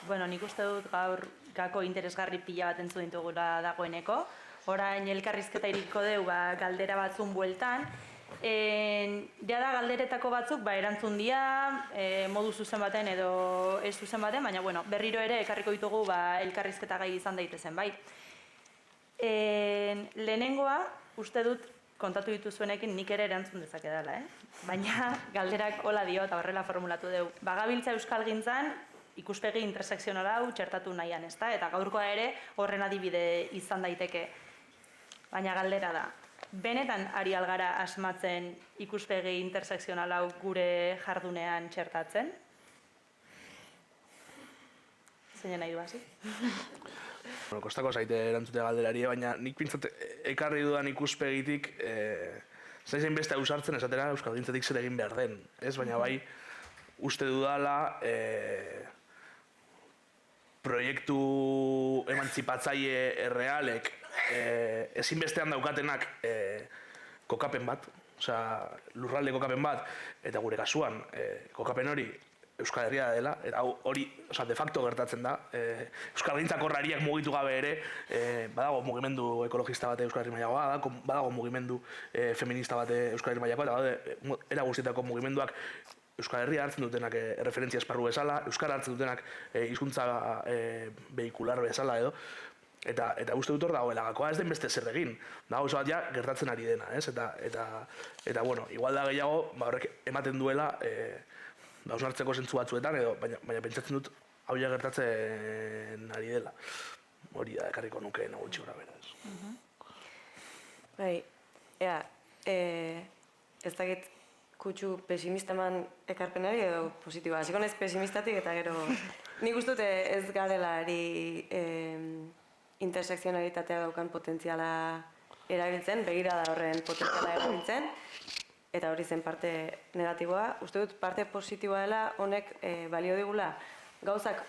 Bueno, nik uste dut gaur gako interesgarri pila bat entzun ditugula dagoeneko. Orain elkarrizketa iriko deu galdera batzun bueltan. Da galderetako batzuk erantzun dira, modu zuzen baten edo ez zuzen baten, baina bueno, berriro ere ekarriko ditugu elkarrizketa gai izan daitezen, bai. Lehenengoa, uste dut, kontatu dituzuenekin nik ere erantzun dezakedala, Baina galderak hola dio eta horrela formulatu deu. Bagabiltza euskalgintzan, ikuspegi intersekzionala hau txertatu nahian, ezta? Eta gaurkoa ere horren adibide izan daiteke. Baina galdera da, benetan ari algara asmatzen ikuspegi intersekzionala hau gure jardunean txertatzen? Zein nahi du hasi? Kostako zaite erantzute galderari, baina nik pintzat ekarri dudan ikuspegitik zain beste ausartzen esatera euskalgintzatik zer egin behar den, ez? Baina bai, uste dudala proiektu emantzipatzaile errealek ezinbestean daukatenak kokapen bat, lurralde kokapen bat, eta gure kasuan kokapen hori Euskal Herria dela, eta hori de facto gertatzen da. Euskalgintzak horrariak mugitu gabe ere, badago mugimendu ekologista bate Euskal Herri mailakoa, badago mugimendu feminista bate Euskal Herri mailakoa, eta era guztietako mugimenduak Euskal Herria hartzen dutenak referentzia esparru bezala, Euskara hartzen dutenak hizkuntza behikular bezala edo, eta uste dut hor dagoela gakoa ez den beste zer egin. Da oso bat ja gertatzen ari dena, ez? Eta bueno, igual da gehiago, horrek ematen duela hausnartzeko zentzu batzuetan, baina pentsatzen dut hau ja gertatzen ari dela. Hori da, ekarriko nuke gutxi gora beraz. Bai, ez dakit kutsu pesimista eman ekarpenari edo positiboa. Hasiko naiz pesimistatik eta gero nik uste dut ez garela intersekzionalitatea daukan potentziala erabiltzen, begirada horren potentziala erabiltzen, eta hori zen parte negatiboa. Uste dut parte positiboa dela honek balio digula gauzak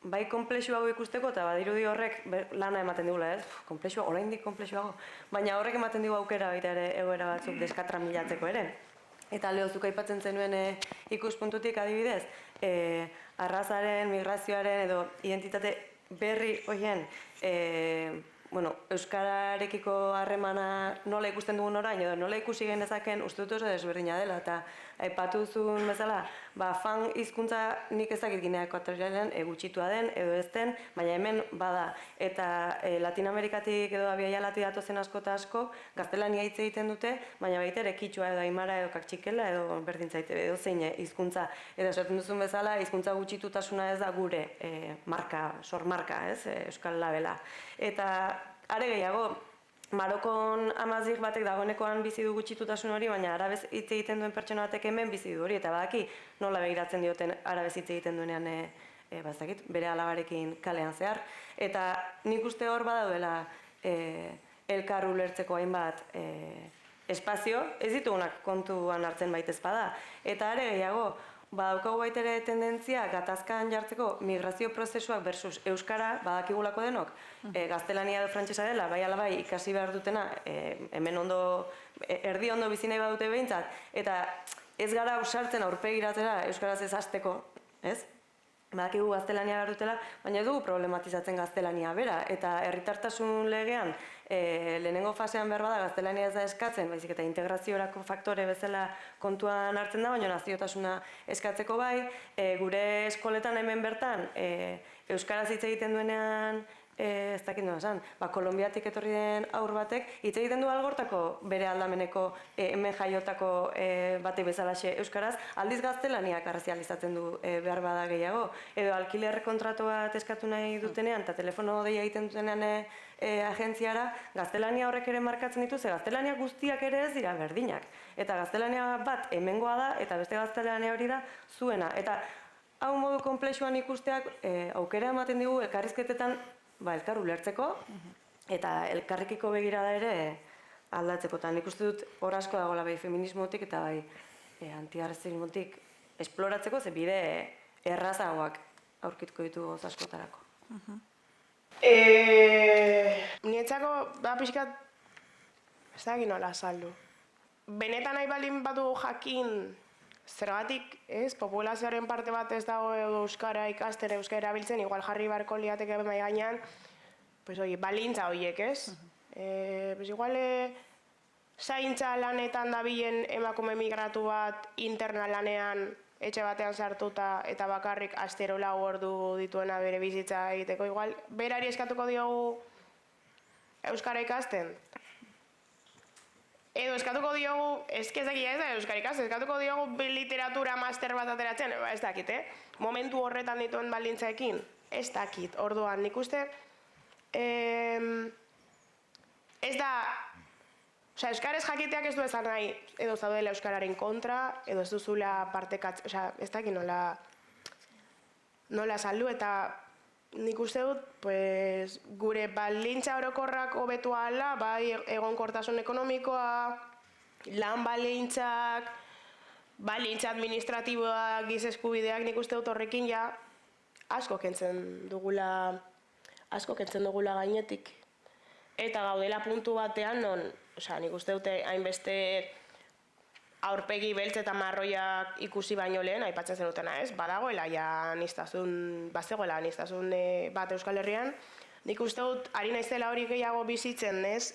bai konplexuago ikusteko eta badirudi horrek lana ematen digula, ez? Konplexuago, oraindik konplexuago, baina horrek ematen digu aukera baita ere egoera batzuk deskatramilatzeko ere. Eta Leo, zuk aipatzen zenuen ikuspuntutik adibidez, arrazaren, migrazioaren edo identitate berri horien euskararekiko harremana nola ikusten dugun orain edo nola ikusi genezaken uste dut oso desberdina dela eta aipatu zuen bezala, fan hizkuntza nik ezakit Ginea Ekuatorialean gutxitua den edo ez den, baina hemen bada eta Latinoamerikatik edo abiaialati datozen asko eta asko gaztelania hitz egiten dute, baina baita ere kitsua edo aimara edo kaktxikela edo berdintzaite edo zein hizkuntza edo esaten duzun bezala hizkuntza gutxitutasuna ez da gure sormarka, ez, euskal labela. Eta are gehiago, Marokon amazik batek dagoenekoan bizi du gutxitutasun hori, baina arabez hitz egiten duen pertsona batek hemen bizi du hori, eta badaki nola begiratzen dioten arabez hitz egiten duenean bere alabarekin kalean zehar. Eta nik uste hor badaudela elkar ulertzeko hainbat espazio, ez ditugunak kontuan hartzen baita ez bada. Eta are gehiago, badaukagu baita ere tendentzia gatazkan jartzeko migrazio prozesuak versus euskara badakigulako denok, gaztelania edo frantsesa dela, bai ala bai ikasi behar dutena, hemen erdi ondo bizi nahi badute behintzat, eta ez gara ausartzen aurpegiratzera euskaraz ez hasteko, ez? Badakigu gaztelania behar dutela, baina ez dugu problematizatzen gaztelania bera, eta herritartasun legean lehenengo fasean behar bada gaztelania ez da eskatzen, baizik eta integraziorako faktore bezala kontuan hartzen da, baina naziotasuna eskatzeko bai, gure eskoletan hemen bertan euskaraz hitz egiten duenean ez dakit nola esan, Kolonbiatik etorri den haur batek hitz egiten du algortako bere aldameneko hemen jaiotako batek bezalaxe euskaraz, aldiz gaztelaniak arrazializatzen du behar bada gehiago, edo alkiler kontratu bat eskatu nahi dutenean eta telefono deia egiten dutenean agentziara, gaztelania horrek ere markatzen ditu, ze gaztelania guztiak ere ez dira berdinak. Eta gaztelania bat hemengoa da, eta beste gaztelania hori da zuena. Eta hau modu konplexuan ikusteak aukera ematen digu elkarrizketetan elkar ulertzeko, eta elkarrekiko begirada ere aldatzeko. Eta nik uste dut hor asko dagoela bai feminismotik eta bai antiarrazismotik esploratzeko, ze bide errazagoak aurkituko ditugu askotarako. Nietzako, pixkat, ez da egin nola azaldu. Benetan nahi balin badu jakin zergatik, ez, populazioaren parte bat ez dago euskara ikasten, euskara erabiltzen, igual jarri barko liateke mahai gainean, pues, balintza horiek, ez? Pues, igual, zaintza lanetan dabilen emakume migratu bat interna lanean etxe batean sartuta eta bakarrik astero 4 ordu dituena bere bizitza egiteko, igual, berari eskatuko diogu euskara ikasten. Edo eskatuko diogu, ezkezekia ez da euskara ikasten, eskatuko diogu literatura master bat ateratzen, ez dakit, momentu horretan dituen baldintzaekin, ez dakit, orduan, nik uste, ez da, osea, euskarez jakiteak ez du ezan nahi, edo zaudela euskararen kontra, edo ez duzula partekatzen, osea, ez dakit nola saldu, eta nik uste dut, pues, gure baldintza orokorrak hobetu ahala, bai egonkortasun ekonomikoa, lan baldintzak, baldintza administratiboak, giza eskubideak, nik uste dut horrekin ja asko kentzen dugula gainetik. Eta gaudela puntu batean non, osea, nik uste dute hainbeste aurpegi beltz eta marroiak ikusi baino lehen, aipatzen zenutena ez, badagoela ja bazegoela aniztasun bat Euskal Herrian. Nik uste dut, ari naizela hori gehiago bizitzen, ez,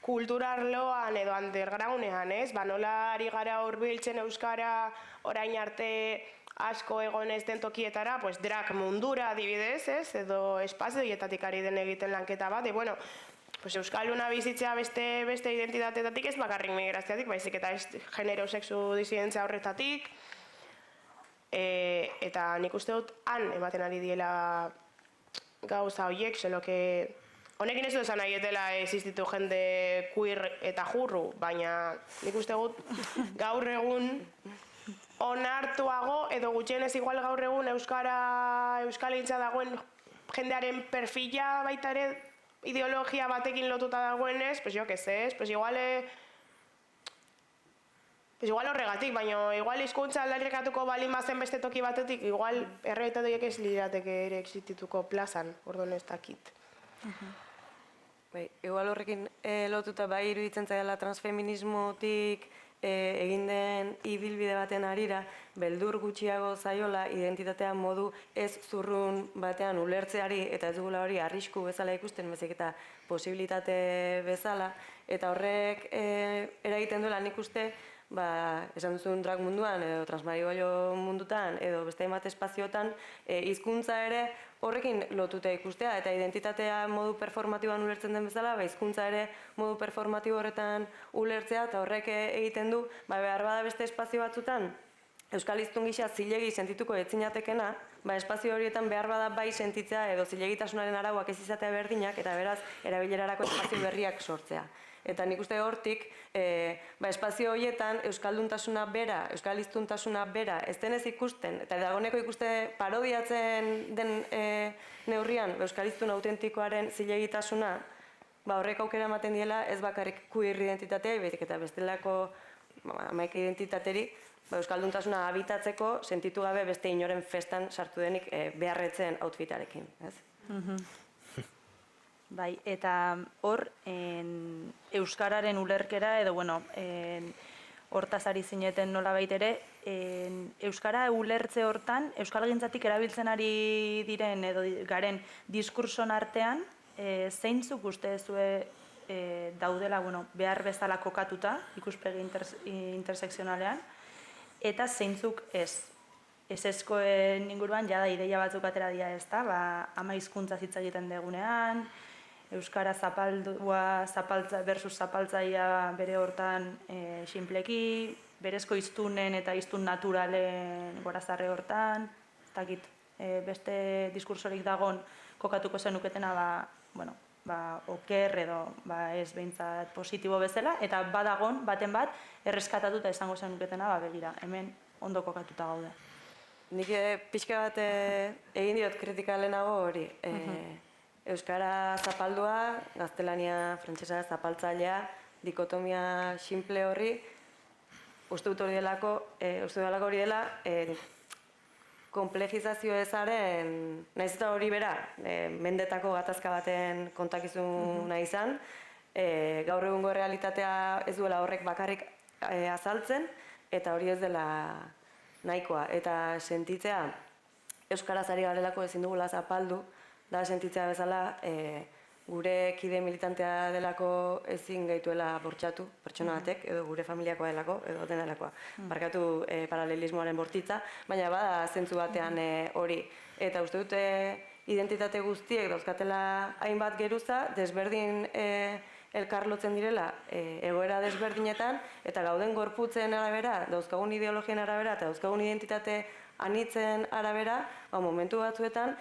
kulturarloan edo undergroundean, ez, nola ari gara hurbiltzen euskara orain arte asko egon ez den tokietara, pues drag mundura adibidez, ez, edo espazioietatik ari den egiten lanketa bat, bueno, pues euskalduna bizitzea beste identitateetatik ez bakarrik migrazioatik, baizik eta genero sexu disidentzia horretatik, eta nik uste dut han ematen ari diela gauza horiek, zeloke honekin ez du esan nahi etela existitu jende queer eta jurru, baina nik uste dut gaur egun onartuago edo gutxienez igual gaur egun euskalintza dagoen jendearen perfila baita ere ideologia batekin lotuta dagoenez, pues jo que sé, pues igual horregatik, baina igual hizkuntza aldarrikatuko balin bazen beste toki batetik, igual errealitate horiek ez lirateke ere existituko plazan, orduan ez dakit. Igual horrekin lotuta bai iruditzen zaila transfeminismotik egin den ibilbide baten arira, beldur gutxiago zaiola identitatea modu ez zurrun batean ulertzeari eta ez dugula hori arrisku bezala ikusten, bezik eta posibilitate bezala, eta horrek eragiten duela nik uste, esan duzun drag munduan edo transmarigoio mundutan edo beste hainbat espaziotan hizkuntza ere horrekin lotuta ikustea eta identitatea modu performatiboan ulertzen den bezala, hizkuntza ere modu performatibo horretan ulertzea eta horrek egiten du, behar bada beste espazio batzutan euskal hiztun gisa zilegi sentituko etzinatekena, espazio horietan behar bada bai sentitzea edo zilegitasunaren arauak ez izatea berdinak eta beraz erabilerarako espazio berriak sortzea. Eta nik uste hortik, espazio horietan euskalduntasuna bera, euskal hiztuntasuna bera, ez denez ikusten, eta dagoeneko ikuste parodiatzen den neurrian euskal hiztun autentikoaren zilegitasuna, horrek aukera ematen diela ez bakarrik queer identitatea, betik eta bestelako hamaika identitateri, euskalduntasuna habitatzeko sentitu gabe beste inoren festan sartu denik beharretzen outfitarekin. Bai, eta hor, euskararen ulerkera edo, hortaz ari zineten nola baitere, euskara ulertze hortan, euskalgintzatik erabiltzen ari diren edo garen diskurson artean, zeintzuk uste zue daudela, behar bezala kokatuta, ikuspegi intersekzionalean, eta zeintzuk ez. Ez-ezkoen inguruan, jada ideia batzuk atera dira ez da, ama hizkuntza hitz egiten degunean, euskara zapaldua versus zapaltzaia bere hortan sinpleki, berezko hiztunen eta hiztun naturalen gorazarre hortan, ez dakit, beste diskursorik dagon kokatuko zenuketena, oker edo ez behintzat positibo bezala, eta badagon, baten bat, erreskatatuta izango zenuketena, begira, hemen ondo kokatuta gaude. Nik pixka bat egin diot kritika lehenago hori. Euskara zapaldua, gaztelania, frantsesa zapaltzailea, dikotomia simple horri, uste dut hori delako hori dela, komplejizazio ezaren, nahiz eta hori bera, mendetako gatazka baten kontakizuna izan, gaur egungo realitatea ez duela horrek bakarrik azaltzen, eta hori ez dela nahikoa. Eta sentitzea, euskaraz ari garelako ezin dugula zapaldu, da sentitzea bezala gure kide militantea delako ezin gaituela bortxatu, pertsona batek, edo gure familiakoa delako, edo dena delakoa. Barkatu paralelismoaren bortitza, baina bada zentzu batean hori. Eta uste dute identitate guztiek dauzkatela hainbat geruza, desberdin elkarlotzen direla egoera desberdinetan, eta gauden gorputzen arabera, dauzkagun ideologien arabera, eta dauzkagun identitate anitzen arabera, momentu batzuetan,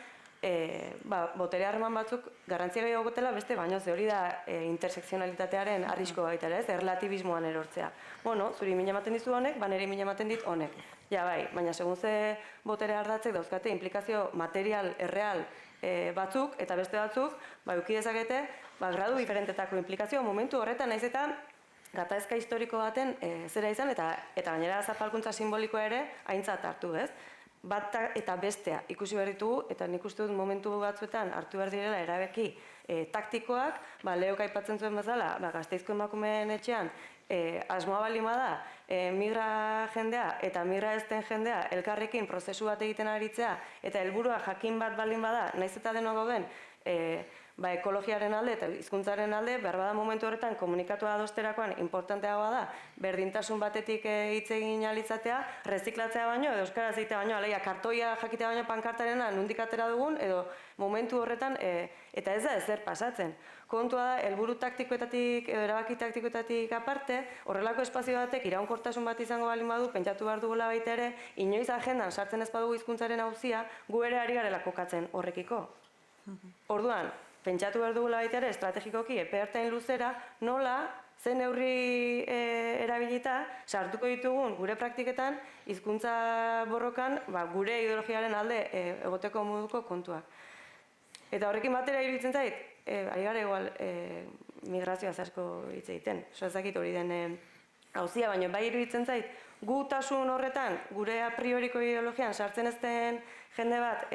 botere harreman batzuk garrantzia gehiago gotela beste baino, ze hori da intersekzionalitatearen arriskoa baita ere, erlatibismoan erortzea. Bueno, zuri mina ematen dizu honek, nire mina ematen dit honek. Ja bai, baina segun ze botere ardatzek dauzkate implikazio material, erreal batzuk, eta beste batzuk, eduki dezakete, gradu diferentetako implikazio momentu horretan, naiz eta gatazka historiko baten zera izan, eta gainera zapalkuntza simbolikoa ere aintzat hartu, ez? Bat eta bestea ikusi behar ditugu, eta nik uste dut momentu batzuetan hartu behar direla erabaki taktikoak, Leok aipatzen zuen bezala, Gasteizko emakumeen etxean, asmoa baldin bada, migra jendea eta migra ez den jendea elkarrekin prozesu bat egiten aritzea, eta helburua jakin bat baldin bada, naiz eta denok gauden, ekologiaren alde eta hizkuntzaren alde, behar bada momentu horretan komunikatua adosterakoan importanteagoa da, berdintasun batetik hitz egin alitzatea, reziklatzea baino, edo euskaraz egitea baino, aleia, kartoia jakitea baino pankartarena nondik atera dugun, edo momentu horretan, eta ez da ezer pasatzen. Kontua da, helburu taktikoetatik, edo erabaki taktikoetatik aparte, horrelako espazio batek iraunkortasun bat izango baldin badu, pentsatu behar dugula baita ere, inoiz agendan sartzen ez badugu hizkuntzaren auzia, gu ere ari garela kokatzen horrekiko. Orduan, pentsatu behar dugula baita ere, estrategikoki, epe ertain luzera, nola, zen neurri erabilita, sartuko ditugun gure praktiketan, hizkuntza borrokan, gure ideologiaren alde egoteko moduko kontuak. Eta horrekin batera iruditzen zait, ari gara igual migrazioaz asko hitz egiten, ezakit hori den auzia, baina bai iruditzen zait, gutasun horretan, gure a prioriko ideologian sartzen ez den jende bat,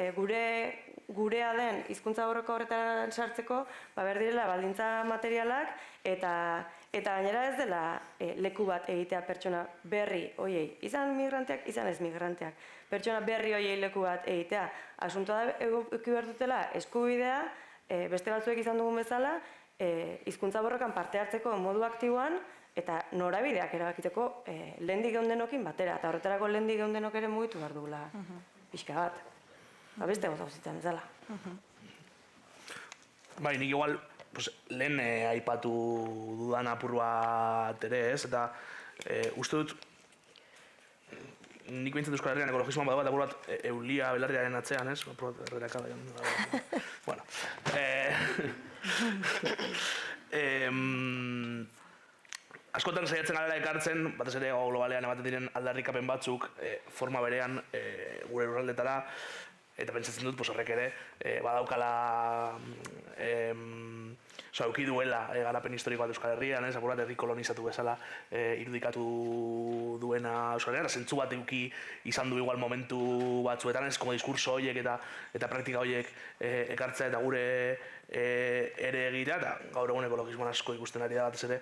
gurea den hizkuntza borroka horretan sartzeko, behar direla baldintza materialak, eta gainera ez dela leku bat egitea pertsona berri hoiei, izan migranteak, izan ez migranteak, pertsona berri hoiei leku bat egitea. Asuntoa da eduki behar dutela eskubidea, beste batzuek izan dugun bezala, hizkuntza borrokan parte hartzeko modu aktiboan, eta norabideak erabakiteko lehendik geundenokin batera, eta horretarako lehendik geundenok ere mugitu behar dugula pixka bat. Beste gauza guztietan bezala. Bai, nik igual lehen aipatu dudan apur bat ere ez, eta uste dut nik behintzat Euskal Herrian ekologismoan badu bat apur bat Eulia Belarriaren atzean, ez? Apur bat erreraka da. Bueno. Askotan saiatzen gara ekartzen, batez ere globalean ematen diren aldarrikapen batzuk forma berean gure lurraldetara, eta pentsatzen dut horrek ere badaukala auki duela garapen historiko bat Euskal Herrian, apur bat herri kolonizatu bezala irudikatu duena Euskal Herrian, zentzu bat eduki izan du igual momentu batzuetan, ez como diskurso horiek eta praktika horiek ekartzea eta gure ere egitea, eta gaur egun ekologismoan asko ikusten ari da batez ere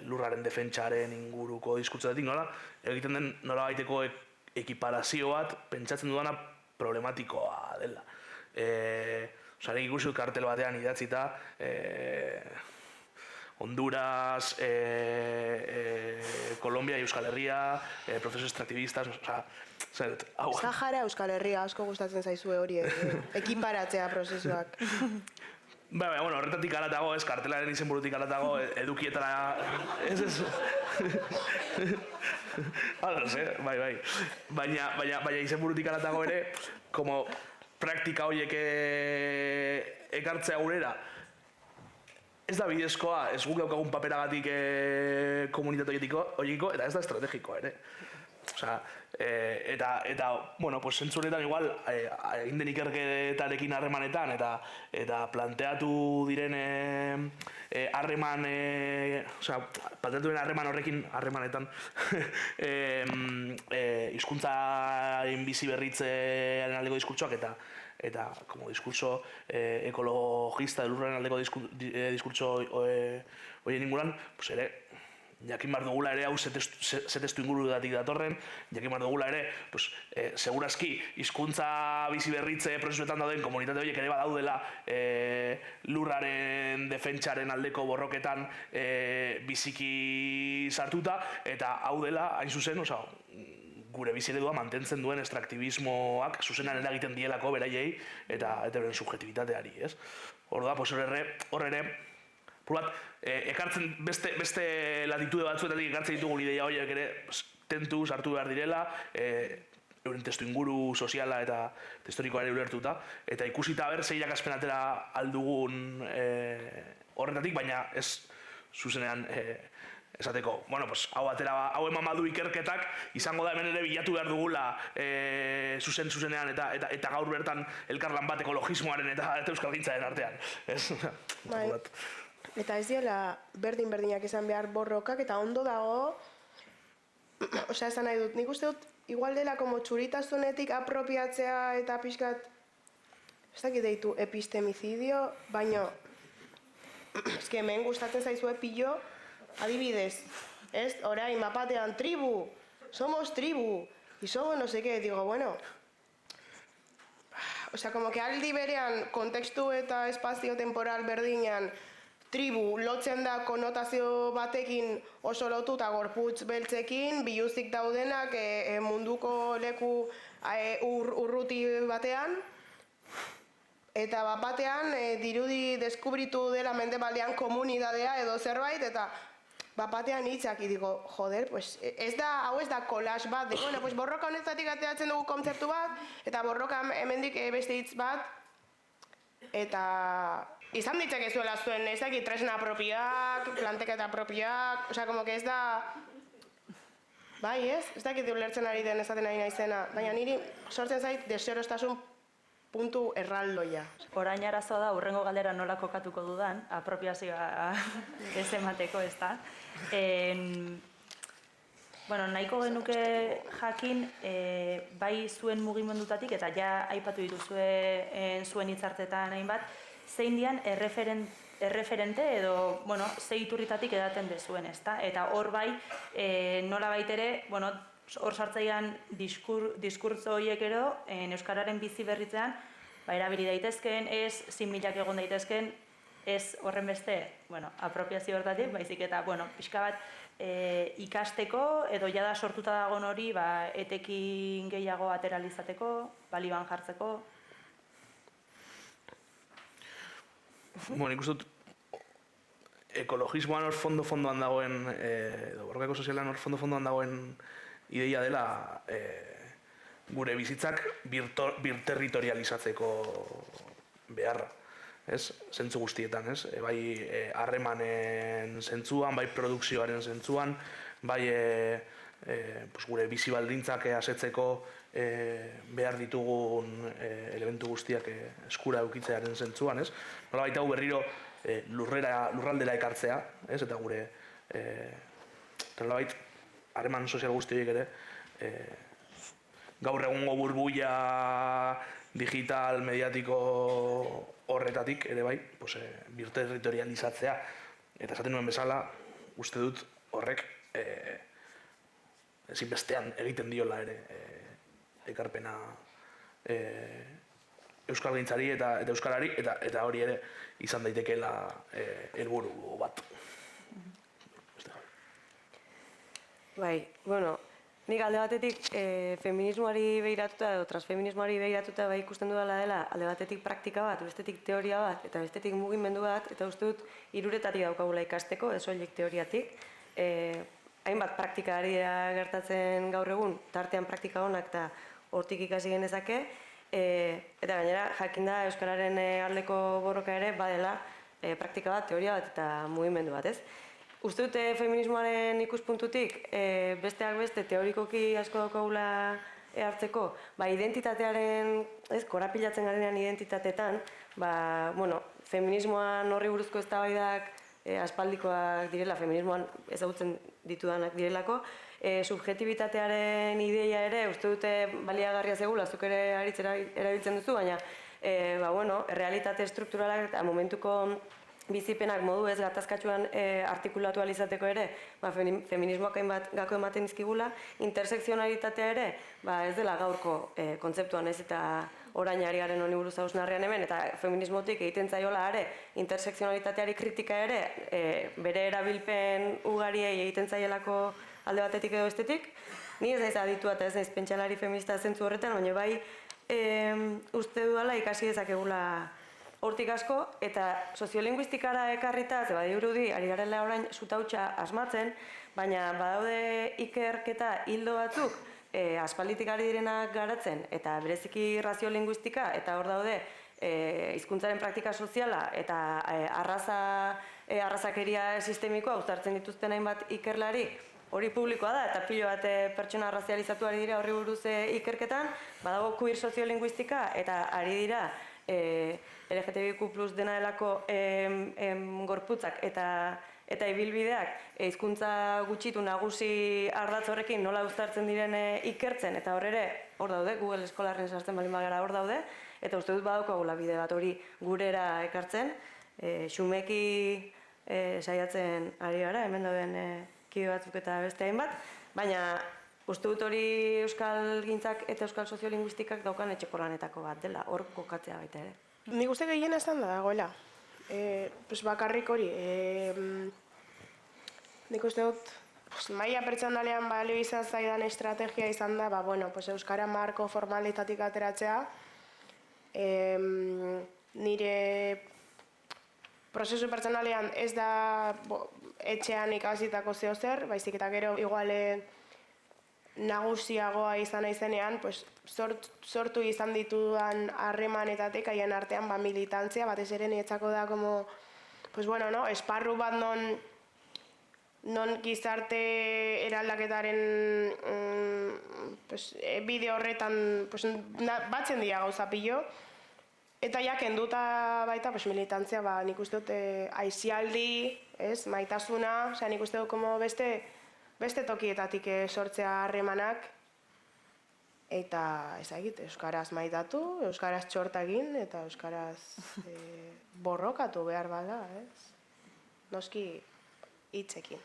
lurraren defentsaren inguruko diskurtsoetik, nola egiten den nola baiteko ekiparazio bat pentsatzen dudana problematikoa dela. Nik ikusi dut kartel batean idatzita Honduras, Colombia y Euskal Herria, procesos extractivistas, Sahara Euskal Herria asko gustatzen zaizue hori ekiparatzea prozesuak. Bueno, horretatik aratago, ez, kartelaren izenburutik aratago, edukietara, ez. Bai. Baina izenburutik aratago ere, como praktika horiek ekartzea gurera, ez da bidezkoa, ez guk daukagun paperagatik komunitate horieko, eta ez da estrategikoa ere. Eta, bueno, zentzu honetan igual, egin den ikerketarekin harremanetan, eta planteatu diren harreman, planteatu diren harreman horrekin harremanetan, hizkuntzaren bizi berritzearen aldeko diskurtsoak, eta como diskurso ekologista, lurraren aldeko diskurtso horien inguruan, ere, jakin behar dugula ere hau ze testu inguruetatik datorren, jakin behar dugula ere, segurazki, hizkuntza bizi berritze prozesuetan dauden komunitate horiek ere badaudela lurraren defentsaren aldeko borroketan biziki sartuta, eta hau dela, hain zuzen, gure bizi eredua mantentzen duen estraktibismoak zuzenan eragiten dielako beraiei eta beren subjetibitateari, ez? Hor da, hor ere, ekartzen beste latitude batzuetatik ekartzen ditugu ideia horiek ere tentu sartu behar direla, euren testu inguru soziala eta historikoa ere ulertuta, eta ikusita ber ze irakaspen atera aldugun horretatik, baina ez zuzenean esateko, hau eman badu ikerketak, izango da hemen ere bilatu behar dugula zuzenean eta gaur bertan elkarlan bat ekologismoaren eta euskalgintzaren artean. Eta ez diela berdin-berdinak izan behar borrokak, eta ondo dago, esan nahi dut, nik uste dut, igual dela txuritasunetik apropiatzea eta pixkat, ez dakit deitu epistemicidio, baina, eski hemen gustatzen zaizue pilo, adibidez, ez, orain, mapatean, tribu, somos tribu, y somos no sé qué, digo, bueno, como que aldi berean, kontekstu eta espazio temporal berdinean, tribu lotzen da konotazio batekin oso lotuta gorputz beltzekin, biluzik daudenak munduko leku urruti batean, eta batean dirudi deskubritu dela mendebaldean komunidadea edo zerbait, eta batean hitzak, digo, joder, hau ez da kolaz bat, borroka honetatik ateratzen dugu kontzeptu bat, eta borroka hemendik beste hitz bat, eta izan ditzakezuela zuen, ez dakit tresna apropiak, planteketa apropiak, ez da... Bai, ez? Ez dakit ulertzen ari den ezaten ari naizena, baina niri sortzen zait deserostasun puntu erraldoia. Orain arazoa da, hurrengo galdera nola kokatuko dudan, apropiazioa ez emateko, ez da. Nahiko genuke jakin, bai zuen mugimendutatik, eta ja aipatu dituzue zuen hitzartetan hainbat, zein dian erreferente edo, ze iturritatik edaten dezuen, ezta? Eta hor bai, nola baitere, hor sartzaian diskurtzo horiek ero, euskararen bizi berritzean, erabili daitezken, ez similak egon daitezken, ez horren beste, apropiazio hortatik, baizik eta, pixka bat, ikasteko, edo jada sortuta dagoen hori, etekin gehiago ateralizateko, balioan jartzeko. Nik uste dut, ekologismoan hor fondo-fondoan dagoen, edo borrokako sozialean hor fondo-fondoan dagoen ideia dela gure bizitzak birterritorializatzeko beharra, ez? Zentzu guztietan, ez? Bai harremanen zentzuan, bai produkzioaren zentzuan, bai gure bizi baldintzak asetzeko behar ditugun elementu guztiak eskura eukitzearen zentzuan, ez? Nola baita hau berriro lurraldera ekartzea, ez? Eta gure nola bait harreman sozial guzti horiek ere gaur egungo burbuila digital, mediatiko horretatik ere bai, birterritorializatzea. Eta esaten nuen bezala, uste dut horrek ezinbestean egiten diola ere ekarpena euskalgintzari eta euskarari, eta hori ere izan daitekeela helburu bat. Bai, nik alde batetik feminismoari behiratuta edo transfeminismoari behiratuta ikusten dudala dela alde batetik praktika bat, bestetik teoria bat eta bestetik mugimendu bat, eta uste dut hiruretatik daukagula ikasteko, ez soilik teoriatik. Hainbat praktika ari da gertatzen gaur egun, tartean praktika honak eta hortik ikasi genezake, eta gainera jakinda euskararen aldeko borroka ere badela praktika bat, teoria bat eta mugimendu bat, ez? Uste dute feminismoaren ikuspuntutik, besteak beste teorikoki asko daukagula hartzeko, identitatearen, korapilatzen garenean identitatetan, feminismoan horri buruzko eztabaidak aspaldikoak direla, feminismoan ezagutzen ditudanak direlako, subjetibitatearen ideia ere, uste dute baliagarria zegula, zuk ere erabiltzen duzu, baina, realitate strukturalak eta momentuko bizipenak modu ez gatazkatsuan artikulatu alizateko ere, feminismoak hainbat gako ematen dizkigula, intersekzionalitatea ere, ez dela gaurko kontzeptuan ez eta orain ari garen honi buruz hausnarrean hemen, eta feminismotik egiten zaiola ere, intersekzionalitateari kritika ere, bere erabilpen ugariei egiten zaielako alde batetik edo bestetik. Ni ez naiz aditua eta ez naiz pentsalari feminista zentzu horretan, baina bai uste dudala ikasi dezakegula hortik asko, eta soziolinguistikara ekarrita, ze badirudi, ari garela orain zutautxa asmatzen, baina badaude ikerketa hildo batzuk aspalditik ari direnak garatzen, eta bereziki raziolinguistika, eta hor daude hizkuntzaren praktika soziala eta arrazakeria sistemikoa uztartzen dituzten hainbat ikerlari, hori publikoa da, eta pilo bat pertsona razializatu ari dira horri buruz ikerketan, badago queer soziolinguistika, eta ari dira LGTBIQ+ dena delako gorputzak eta ibilbideak hizkuntza gutxitu nagusi ardatz horrekin nola uztartzen diren ikertzen, eta hor ere, hor daude, Google Eskolarren sartzen balin bagara hor daude, eta uste dut badaukagula bide bat hori gurera ekartzen, xumeki saiatzen ari gara, hemen dauden kide batzuk eta beste hainbat, baina uste dut hori euskal gintzak eta euskal soziolinguistikak daukan etxeko lanetako bat dela, hor kokatzea baita ere. Nik uste gehien ez da dagoela. Bakarrik hori. Nik uste dut, maila pertsonalean balio izan zaidan estrategia izan da, euskara marko formalitatik ateratzea, nire prozesu pertsonalean ez da etxean ikasitako zeozer, baizik eta gero iguale nagusiagoa izan naizenean, sortu izan ditudan harremanetatik haien artean militantzia, batez ere niretzako da esparru bat non gizarte eraldaketaren bide horretan batzen dira gauza pilo, eta ja kenduta baita militantzia, nik uste dut aisialdi, maitasuna, nik uste dut beste tokietatik sortzea harremanak, eta euskaraz maitatu, euskaraz txorta egin, eta euskaraz borrokatu behar bada, noski hitzekin.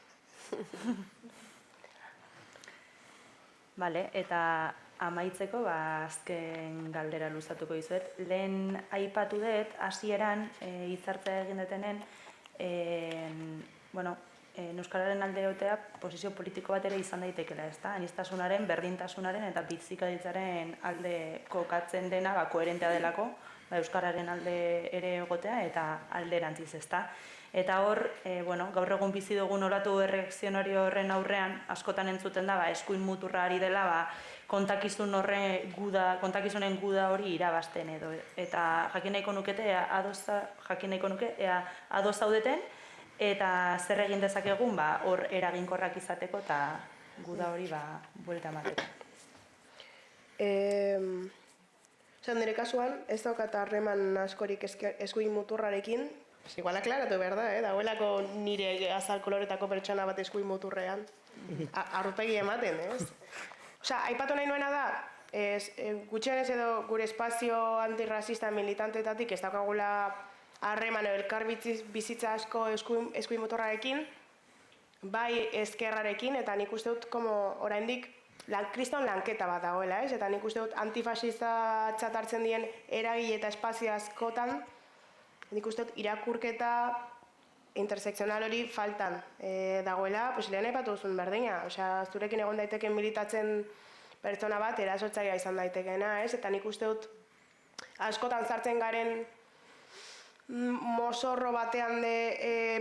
Bale, eta amaitzeko, azken galdera luzatuko dizuet. Lehen aipatu dut, hasieran hitzartzea egin detenen, euskararen alde egotea posizio politiko bat ere izan daitekela, ezta? Aniztasunaren, berdintasunaren eta bizikaditzaren alde kokatzen dena, koherentea delako, euskararen alde ere egotea eta alderantziz, ezta? Eta hor, gaur egun bizi dugun olatu erreakzionario horren aurrean, askotan entzuten da, eskuin muturra ari dela, kontakizunen guda hori irabazten edo. Eta jakin nahiko nuke ea ados zaudeten, eta zer egin dezakegun hor eraginkorrak izateko eta guda hori buelta emateko. Nire kasuan, ez daukat harreman askorik eskuin muturrarekin, igual aklaratu behar da, dagoelako nire azal koloretako pertsona bat eskuin muturrean, arrupegi ematen, ez? Aipatu nahi nuena da, gutxienez edo gure espazio antirrazista militanteetatik ez daukagula harreman elkar bizitza asko eskuin muturrarekin, bai ezkerrarekin, eta nik uste dut oraindik kriston lanketa bat dagoela, eta nik uste dut antifasista txatartzen dien eragile eta espazio askotan, nik uste dut irakurketa intersekzional hori faltan dagoela, lehen aipatu duzun berdina, zurekin egon daiteken militatzen pertsona bat erasotzailea izan daitekena, eta nik uste dut askotan sartzen garen mozorro batean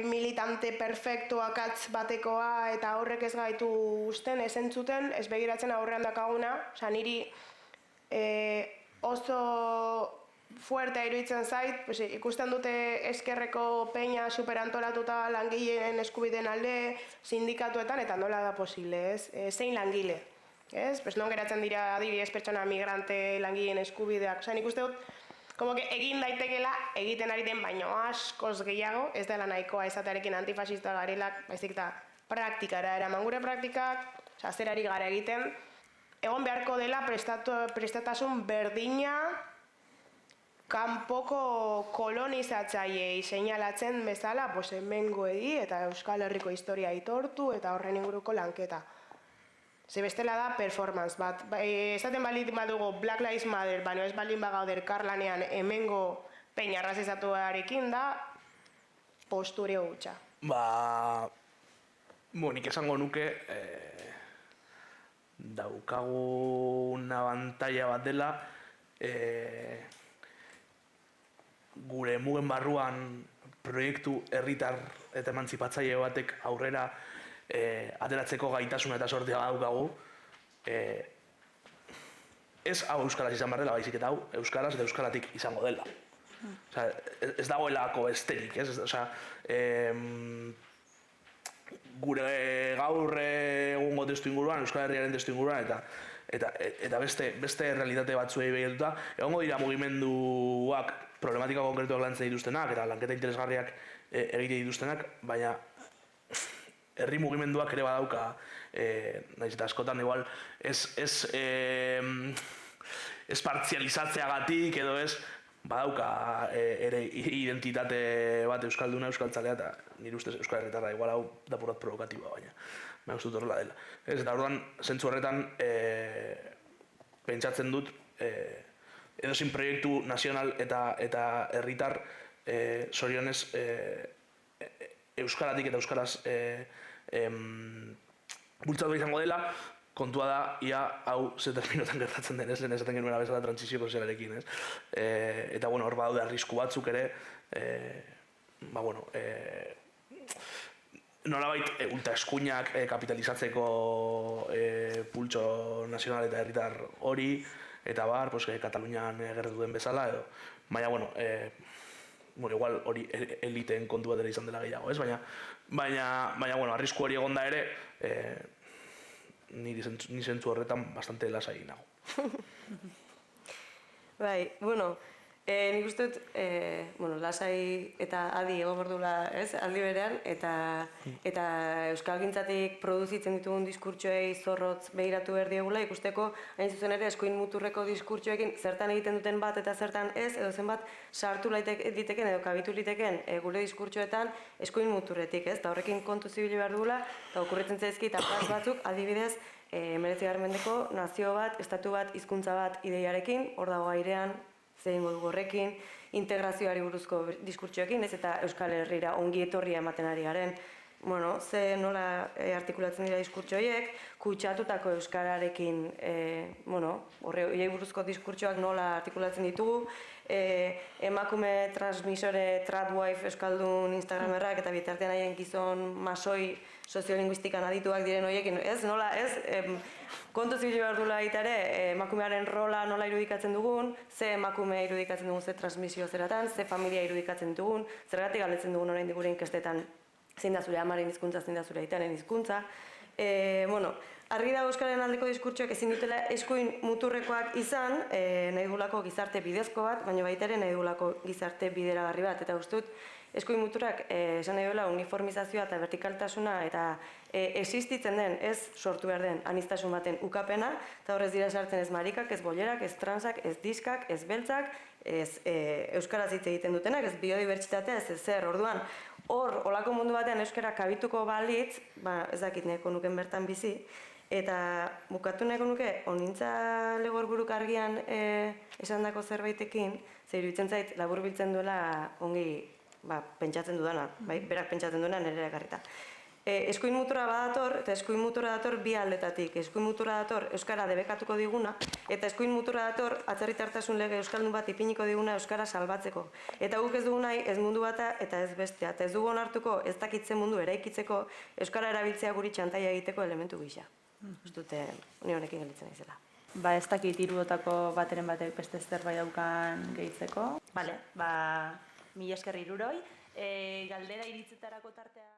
militante perfektu akatz batekoa eta horrek ez gaitu usten, ez entzuten, ez begiratzen aurrean dakaguna, niri oso fuertea iruditzen zait, ikusten dute ezkerreko peña superantolatuta langileen eskubideen alde, sindikatuetan, eta nola da posible, zein langile. Non geratzen dira adibidez pertsona migrante langileen eskubideak, nik uste dut, egin daitekela egiten ari den baino askoz gehiago, ez dela nahikoa esatearekin antifasista garelak, baizik eta praktikara eraman gure praktikak, zerari gara egiten, egon beharko dela prestatasun berdina kanpoko kolonizatzailei seinalatzen bezala, hemengoei eta Euskal Herriko historia aitortu eta horren inguruko lanketa. Ze bestela da performance bat. Esaten baldin badugu Black Lives Matter, baina ez baldin bagaude elkarlanean hemengo peña arrazizatuarekin da posture hutsa. Nik esango nuke daukagu una abantaila bat dela gure mugen barruan proiektu herritar eta emantzipatzaile batek aurrera ateratzeko gaitasuna eta sortea badaukagu. Ez hau euskaraz izan behar dela, baizik eta hau euskaraz eta euskaratik izango dela. Ez dagoelako besterik, ez? Gure gaur egungo testu inguruan, Euskal Herriaren testu inguruan, eta beste realitate batzuei begiratuta, egongo dira mugimenduak problematika konkretuak lantzen dituztenak, eta lanketa interesgarriak egite dituztenak, baina herri mugimenduak ere badauka, nahiz eta askotan igual, ez partzializatzeagatik edo ez, badauka ere identitate bat euskalduna, euskaltzalea, eta nire ustez Euskal Herritarra igual hau dapurat provokatiboa, baina me gustut horrela dela. Eta orduan, zentzu horretan, pentsatzen dut, edozein proiektu nazional eta herritar zorionez euskaratik eta euskaraz bultzatu izango dela, kontua da, ia hau ze terminotan gertatzen den, lehen esaten genuela bezala trantsizio sozialarekin, ez? Eta, hor badaude arrisku batzuk ere, nolabait ultraeskuinak kapitalizatzeko pultso nazional eta herritar hori, eta Katalunian gertatu den bezala, edo, baina, igual hori eliteen kontu bat ere izan dela gehiago, ez? Baina, arrisku hori egonda ere, ni zentzu horretan bastante lasai nago. Nik uste dut, lasai eta adi egon berdula, ez, aldi berean, eta euskalgintzatik produzitzen ditugun diskurtsoei zorrotz behiratu behar diegula, ikusteko, hain zuzen ere, eskuin muturreko diskurtsoekin zertan egiten duten bat eta zertan ez, edo zenbat sartu liteken edo kabitu liteken gure diskurtsoetan eskuin muturretik, ez, eta horrekin kontu zibili behar dugula, eta okurritzen zaizkit apaz batzuk, adibidez, 19. mendeko nazio bat, estatu bat, hizkuntza bat ideiarekin, hor dago airean, zein dugu horrekin, integrazioari buruzko diskurtsoekin, ez eta Euskal Herrira ongi etorria ematen ari garen. Ze nola artikulatzen dira diskurtso horiek, kutsatutako euskararekin, horiei buruzko diskurtsoak nola artikulatzen ditugu, emakume transmisore tradwife euskaldun instagramerrak eta bitartean haien gizon masoi soziolinguistikan adituak diren horiekin, ez? Nola, ez? Kontu zibili behar duela ere, emakumearen rola nola irudikatzen dugun, ze emakume irudikatzen dugun, ze transmisio zeratan, ze familia irudikatzen dugun, zergatik galdetzen dugun orain gure inkestetan zein da zure amaren hizkuntza, zein da zure aitaren hizkuntza. Argi da euskararen aldeko diskurtsoak ezin dutela eskuin muturrekoak izan, nahi dugulako gizarte bidezko bat, baina baita ere nahi dugulako gizarte bideragarri bat, eta uste dut eskuin muturrak esan nahi duela uniformizazioa eta vertikaltasuna eta existitzen den, ez sortu behar den aniztasun baten ukapena, eta horrez dira sartzen ez marikak, ez bolerak, ez transak, ez diskak, ez beltzak, ez euskaraz hitz egiten dutenak, ez biodibertsitatea, ez zer, orduan, hor, olako mundu batean euskara kabituko balitz, ez dakit nahiko nuken bertan bizi, eta bukatu nahiko nuke, onintza legorburuk argian esandako zerbaitekin, zer iruditzen zait, laburbiltzen duela ongi pentsatzen dudana, berak pentsatzen duena nire ekarrita. Eskuin mutura badator, eta eskuin mutura dator bi aldetatik. Eskuin mutura dator euskara debekatuko diguna, eta eskuin mutura dator atzerritartasun lege euskaldun bat ipiniko diguna euskara salbatzeko. Eta guk ez dugu nahi ez mundu bata eta ez bestea. Eta ez dugu onartuko ez dakitzen mundu eraikitzeko euskara erabiltzea guri txantaia egiteko elementu gisa. Ez dute honi honekin gelditzen naizela. Ez dakit hirurotako bateren batek beste zerbait daukan gehitzeko. Mila esker hiruroi. Galdera iritzetarako tartea...